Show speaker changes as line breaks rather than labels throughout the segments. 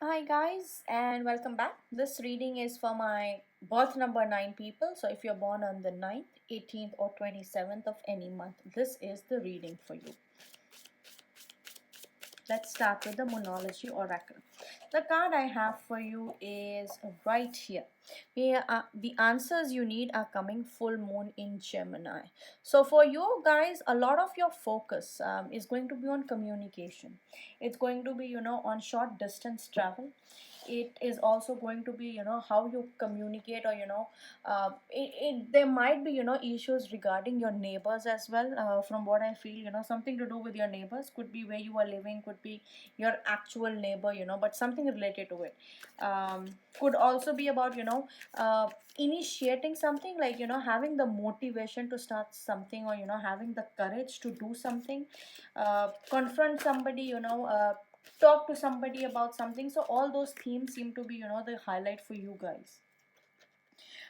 Hi guys and welcome back. This reading is for my birth number 9 people. So if you're born on the 9th, 18th or 27th of any month, this is the reading for you. Let's start with the Moonology Oracle. The card I have for you is right here. The answers you need are coming full moon in Gemini. So for you guys, a lot of your focus is going to be on communication. It's going to be, on short distance travel. It is also going to be, how you communicate, or there might be, issues regarding your neighbors as well. From what I feel, something to do with your neighbors. Could be where you are living, could be your actual neighbor, but something related to it. Could also be about, initiating something, like, having the motivation to start something, or having the courage to do something, confront somebody, talk to somebody about something. So all those themes seem to be, the highlight for you guys.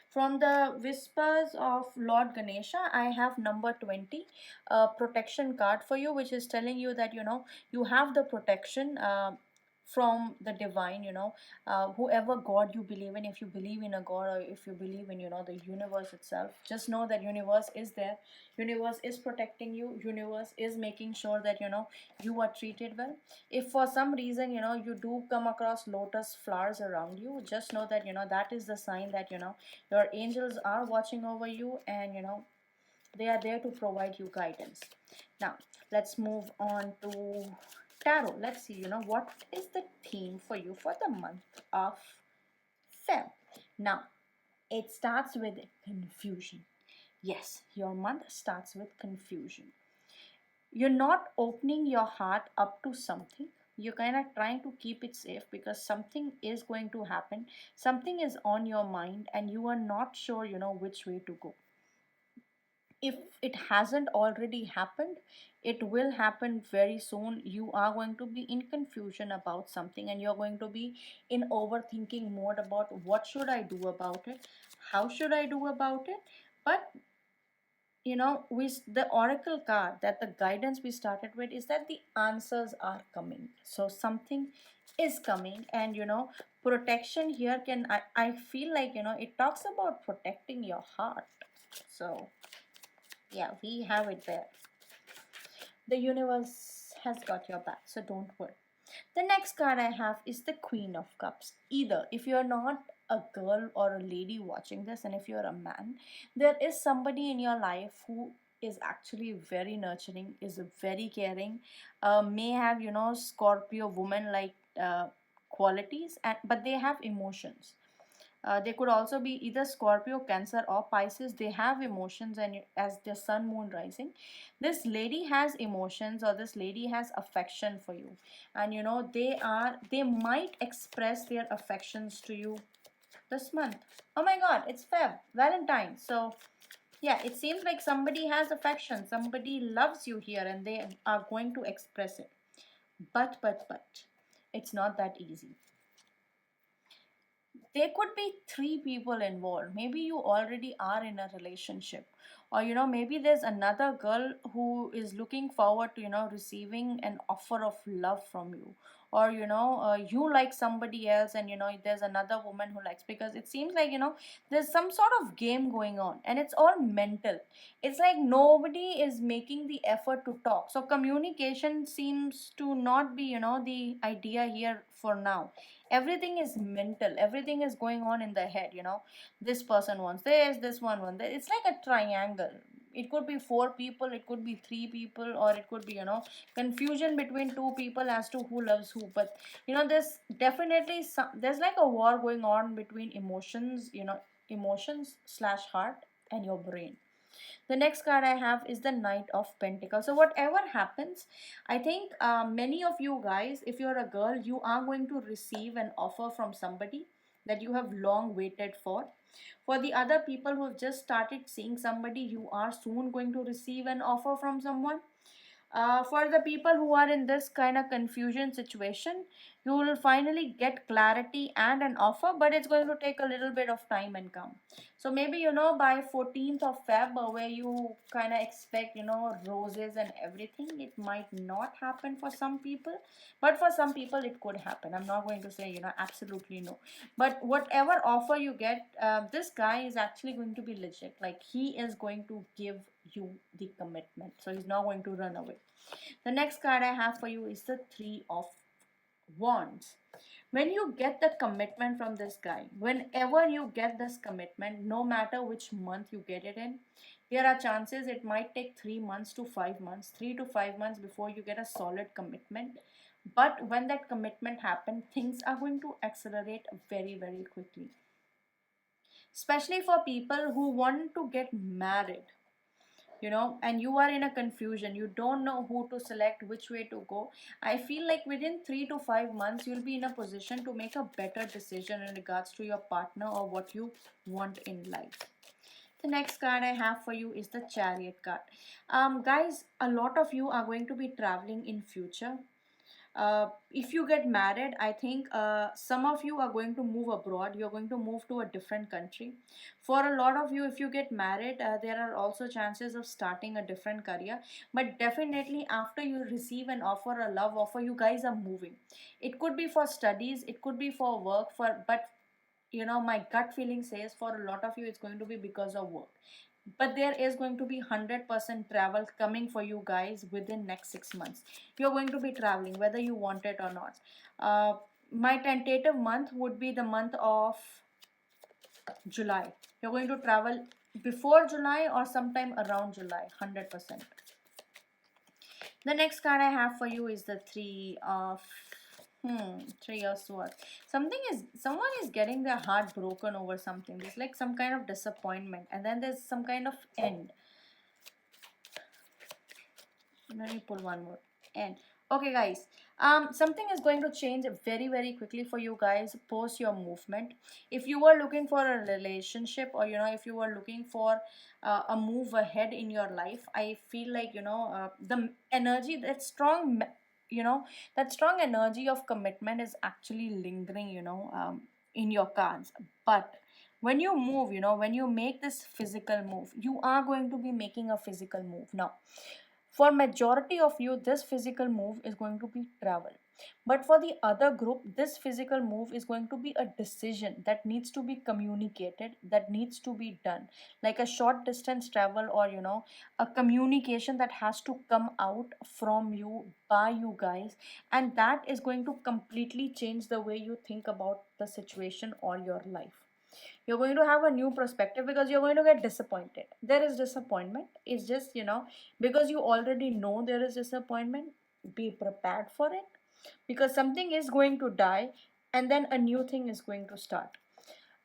From the Whispers of Lord Ganesha, I have number 20, a protection card for you, which is telling you that, you have the protection from the divine, whoever God you believe in. If you believe in a God, or if you believe in, the universe itself, just know that universe is there. Universe is protecting you. Universe is making sure that, you are treated well. If for some reason, you do come across lotus flowers around you, just know that, that is the sign that, your angels are watching over you, and they are there to provide you guidance. Now let's move on to tarot. Let's see, what is the theme for you for the month of Feb. Now it starts with confusion. Yes, your month starts with confusion. You're not opening your heart up to something. You're kind of trying to keep it safe because something is going to happen. Something is on your mind and you are not sure, which way to go. If it hasn't already happened, it will happen very soon. You are going to be in confusion about something, and you're going to be in overthinking mode about what should I do about it, how should I do about it. But the oracle card, that the guidance we started with, is that the answers are coming. So something is coming, and protection here I feel like, it talks about protecting your heart. So yeah, we have it there. The universe has got your back, so don't worry. The next card I have is the Queen of Cups. Either, if you're not a girl or a lady watching this, and if you're a man, there is somebody in your life who is actually very nurturing, is very caring, may have, Scorpio woman like qualities, but they have emotions. They could also be either Scorpio, Cancer, or Pisces. They have emotions, and as their sun, moon rising, this lady has emotions, or this lady has affection for you, and they might express their affections to you this month. Oh my God, it's Feb, Valentine. So yeah, it seems like somebody has affection, somebody loves you here, and they are going to express it. But it's not that easy. There could be three people involved. Maybe you already are in a relationship, or maybe there's another girl who is looking forward to receiving an offer of love from you, or you like somebody else, and there's another woman who likes, because it seems like there's some sort of game going on, and it's all mental. It's like nobody is making the effort to talk. So communication seems to not be the idea here for now. Everything is mental, everything is going on in the head. This person wants this one wants that. It's like a triangle. It could be four people, it could be three people, or it could be confusion between two people as to who loves who. But there's definitely there's like a war going on between emotions, emotions slash heart and your brain. The next card I have is the Knight of Pentacles. So whatever happens, I think many of you guys, if you're a girl, you are going to receive an offer from somebody that you have long waited for. For the other people who have just started seeing somebody, you are soon going to receive an offer from someone. For the people who are in this kind of confusion situation, you will finally get clarity and an offer, but it's going to take a little bit of time and come. So maybe, by 14th of Feb, where you kind of expect, roses and everything, it might not happen for some people, but for some people it could happen. I'm not going to say, absolutely no. But whatever offer you get, this guy is actually going to be legit. Like, he is going to give you the commitment, so he's not going to run away. The next card I have for you is the Three of Wands. When you get the commitment from this guy, whenever you get this commitment, no matter which month you get it in, there are chances it might take 3 months to 5 months, 3 to 5 months before you get a solid commitment. But when that commitment happens, things are going to accelerate very, very quickly. Especially for people who want to get married, and you are in a confusion, you don't know who to select, which way to go. I feel like within 3 to 5 months you'll be in a position to make a better decision in regards to your partner or what you want in life. The next card I have for you is the Chariot card. Guys, a lot of you are going to be traveling in future. If you get married, I think some of you are going to move abroad. You're going to move to a different country. For a lot of you, if you get married, there are also chances of starting a different career. But definitely, after you receive an offer, a love offer, you guys are moving. It could be for studies, it could be for work, but my gut feeling says for a lot of you, it's going to be because of work. But there is going to be 100% travel coming for you guys within next 6 months. You're going to be traveling whether you want it or not. My tentative month would be the month of July. You're going to travel before July or sometime around July, 100%. The next card I have for you is the Three of Swords. Someone is getting their heart broken over something. There's like some kind of disappointment, and then there's some kind of end. Let me pull one more. And okay, guys, something is going to change very, very quickly for you guys post your movement. If you were looking for a relationship, or if you were looking for a move ahead in your life, I feel like the energy, that strong energy of commitment is actually lingering, in your cards. But when you move, when you make this physical move, you are going to be making a physical move now. For majority of you, this physical move is going to be travel. But for the other group, this physical move is going to be a decision that needs to be communicated, that needs to be done, like a short distance travel, or a communication that has to come out from you by you guys, and that is going to completely change the way you think about the situation or your life. You're going to have a new perspective because you're going to get disappointed. There is disappointment. It's just, because you already know there is disappointment, be prepared for it, because something is going to die and then a new thing is going to start.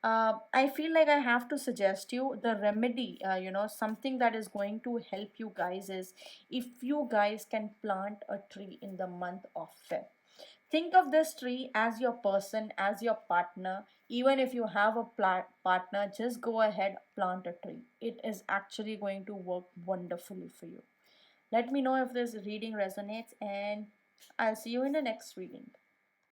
I feel like I have to suggest you the remedy, something that is going to help you guys is if you guys can plant a tree in the month of Feb. Think of this tree as your person, as your partner. Even if you have a partner, just go ahead, plant a tree. It is actually going to work wonderfully for you. Let me know if this reading resonates, and I'll see you in the next reading.